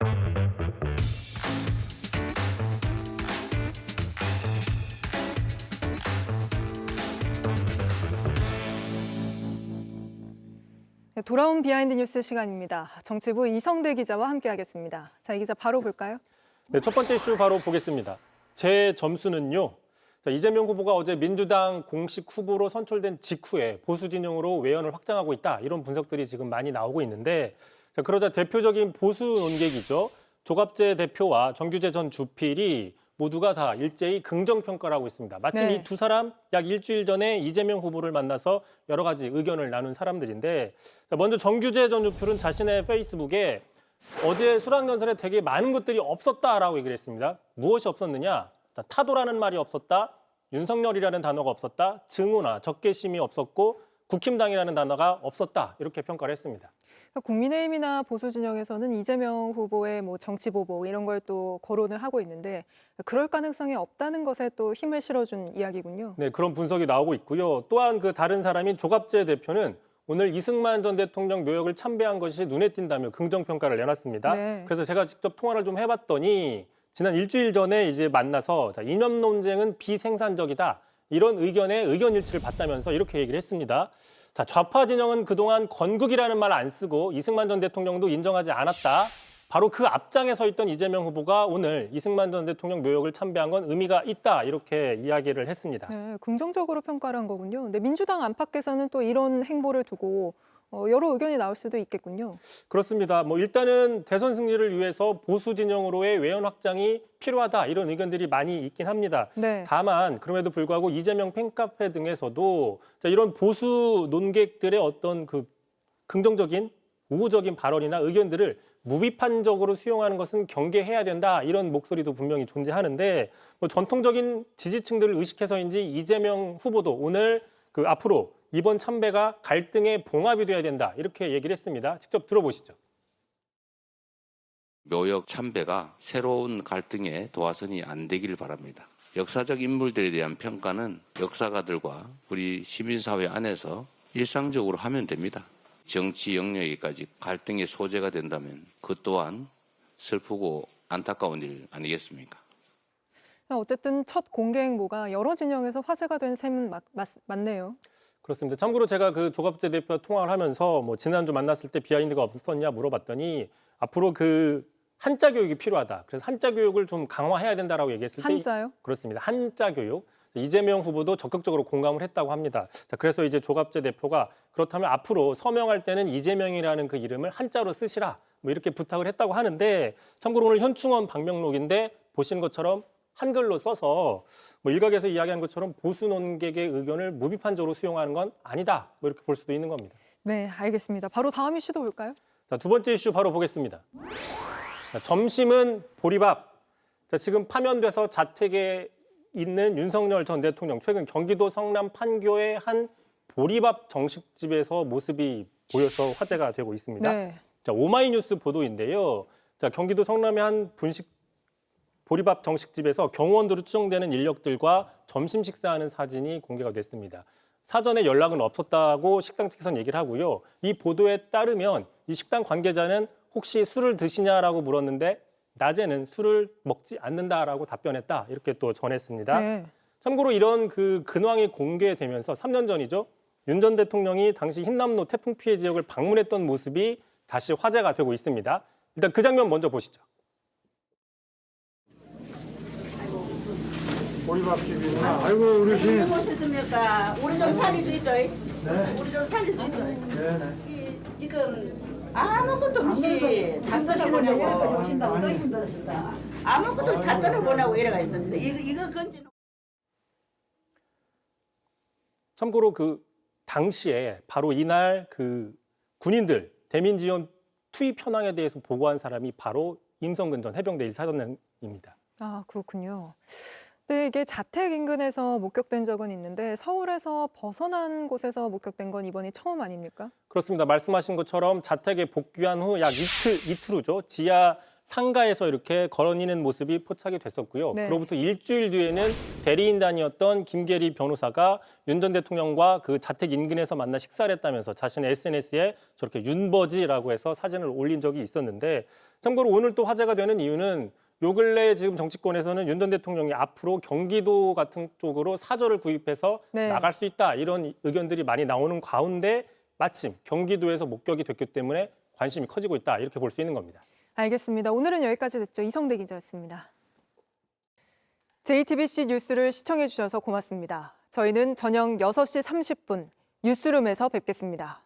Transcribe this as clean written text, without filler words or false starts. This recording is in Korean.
네, 돌아온 비하인드 뉴스 시간입니다. 정치부 이성대 기자와 함께하겠습니다. 자, 이 기자 바로 볼까요? 네, 첫 번째 이슈 바로 보겠습니다. 제 점수는요. 자, 이재명 후보가 어제 민주당 공식 후보로 선출된 직후에 보수 진영으로 외연을 확장하고 있다. 이런 분석들이 지금 많이 나오고 있는데 자, 그러자 대표적인 보수 논객이죠. 조갑재 대표와 정규재 전 주필이 모두가 다 일제히 긍정평가를 하고 있습니다. 마침 네. 이 두 사람 약 일주일 전에 이재명 후보를 만나서 여러 가지 의견을 나눈 사람들인데 자, 먼저 정규재 전 주필은 자신의 페이스북에 어제 수락연설에 되게 많은 것들이 없었다라고 얘기를 했습니다. 무엇이 없었느냐? 타도라는 말이 없었다. 윤석열이라는 단어가 없었다. 증오나 적개심이 없었고 국힘당이라는 단어가 없었다. 이렇게 평가를 했습니다. 국민의힘이나 보수 진영에서는 이재명 후보의 정치 보복 이런 걸 또 거론을 하고 있는데 그럴 가능성이 없다는 것에 또 힘을 실어준 이야기군요. 네, 그런 분석이 나오고 있고요. 또한 그 다른 사람인 조갑재 대표는 오늘 이승만 전 대통령 묘역을 참배한 것이 눈에 띈다며 긍정평가를 내놨습니다. 네. 그래서 제가 직접 통화를 좀 해봤더니 지난 일주일 전에 이제 만나서 자, 이념 논쟁은 비생산적이다. 이런 의견에 의견 일치를 봤다면서 이렇게 얘기를 했습니다. 자, 좌파 진영은 그동안 건국이라는 말 안 쓰고 이승만 전 대통령도 인정하지 않았다. 바로 그 앞장에 서 있던 이재명 후보가 오늘 이승만 전 대통령 묘역을 참배한 건 의미가 있다. 이렇게 이야기를 했습니다. 네, 긍정적으로 평가를 한 거군요. 근데 민주당 안팎에서는 또 이런 행보를 두고 여러 의견이 나올 수도 있겠군요. 그렇습니다. 일단은 대선 승리를 위해서 보수 진영으로의 외연 확장이 필요하다 이런 의견들이 많이 있긴 합니다. 네. 다만 그럼에도 불구하고 이재명 팬카페 등에서도 자, 이런 보수 논객들의 어떤 그 긍정적인 우호적인 발언이나 의견들을 무비판적으로 수용하는 것은 경계해야 된다 이런 목소리도 분명히 존재하는데 전통적인 지지층들을 의식해서인지 이재명 후보도 오늘 그 앞으로 이번 참배가 갈등의 봉합이 돼야 된다 이렇게 얘기를 했습니다. 직접 들어보시죠. 묘역 참배가 새로운 갈등의 도화선이 안 되길 바랍니다. 역사적 인물들에 대한 평가는 역사가들과 우리 시민사회 안에서 일상적으로 하면 됩니다. 정치 영역에까지 갈등의 소재가 된다면 그 또한 슬프고 안타까운 일 아니겠습니까? 어쨌든 첫 공개 행보가 여러 진영에서 화제가 된 셈은 맞네요. 그렇습니다. 참고로 제가 그 조갑재 대표 통화를 하면서 지난주 만났을 때 비하인드가 없었냐 물어봤더니 앞으로 그 한자 교육이 필요하다. 그래서 한자 교육을 좀 강화해야 된다라고 얘기했을 때 한자요? 그렇습니다. 한자 교육. 이재명 후보도 적극적으로 공감을 했다고 합니다. 자, 그래서 이제 조갑재 대표가 그렇다면 앞으로 서명할 때는 이재명이라는 그 이름을 한자로 쓰시라. 이렇게 부탁을 했다고 하는데 참고로 오늘 현충원 방명록인데 보시는 것처럼 한글로 써서 일각에서 이야기한 것처럼 보수 논객의 의견을 무비판적으로 수용하는 건 아니다. 이렇게 볼 수도 있는 겁니다. 네, 알겠습니다. 바로 다음 이슈도 볼까요? 자, 두 번째 이슈 바로 보겠습니다. 자, 점심은 보리밥. 자, 지금 파면돼서 자택에 있는 윤석열 전 대통령 최근 경기도 성남 판교의 한 보리밥 정식집에서 모습이 보여서 화제가 되고 있습니다. 네. 자, 오마이뉴스 보도인데요. 자, 경기도 성남의 한 보리밥 정식집에서 경호원으로 추정되는 인력들과 점심 식사하는 사진이 공개가 됐습니다. 사전에 연락은 없었다고 식당 측에서는 얘기를 하고요. 이 보도에 따르면 이 식당 관계자는 혹시 술을 드시냐라고 물었는데 낮에는 술을 먹지 않는다라고 답변했다. 이렇게 또 전했습니다. 네. 참고로 이런 그 근황이 공개되면서 3년 전이죠. 윤 전 대통령이 당시 흰남노 태풍 피해 지역을 방문했던 모습이 다시 화제가 되고 있습니다. 일단 그 장면 먼저 보시죠. 보리밥집이구나. 아이고 어르신. 오셨습니까? 우리 좀 살리도 있어요. 네. 우리 좀 살리도 있어요. 네네. 지금 아무것도 없이 다 떨어보냐고 아무것도 다 떨어보냐고 이래가 있습니다. 이거 건지. 참고로 그 당시에 바로 이날 그 군인들 대민 지원 투입 현황에 대해서 보고한 사람이 바로 임성근 전 해병대 1사단장입니다. 아, 그렇군요. 네, 이게 자택 인근에서 목격된 적은 있는데 서울에서 벗어난 곳에서 목격된 건 이번이 처음 아닙니까? 그렇습니다. 말씀하신 것처럼 자택에 복귀한 후 약 이틀 후죠. 지하 상가에서 이렇게 걸어니는 모습이 포착이 됐었고요. 네. 그로부터 일주일 뒤에는 대리인단이었던 김계리 변호사가 윤 전 대통령과 그 자택 인근에서 만나 식사를 했다면서 자신의 SNS에 저렇게 윤버지라고 해서 사진을 올린 적이 있었는데, 참고로 오늘 또 화제가 되는 이유는 요 근래 지금 정치권에서는 윤 전 대통령이 앞으로 경기도 같은 쪽으로 사저를 구입해서 네. 나갈 수 있다, 이런 의견들이 많이 나오는 가운데 마침 경기도에서 목격이 됐기 때문에 관심이 커지고 있다, 이렇게 볼 수 있는 겁니다. 알겠습니다. 오늘은 여기까지 듣죠. 이성대 기자였습니다. JTBC 뉴스를 시청해 주셔서 고맙습니다. 저희는 저녁 6시 30분 뉴스룸에서 뵙겠습니다.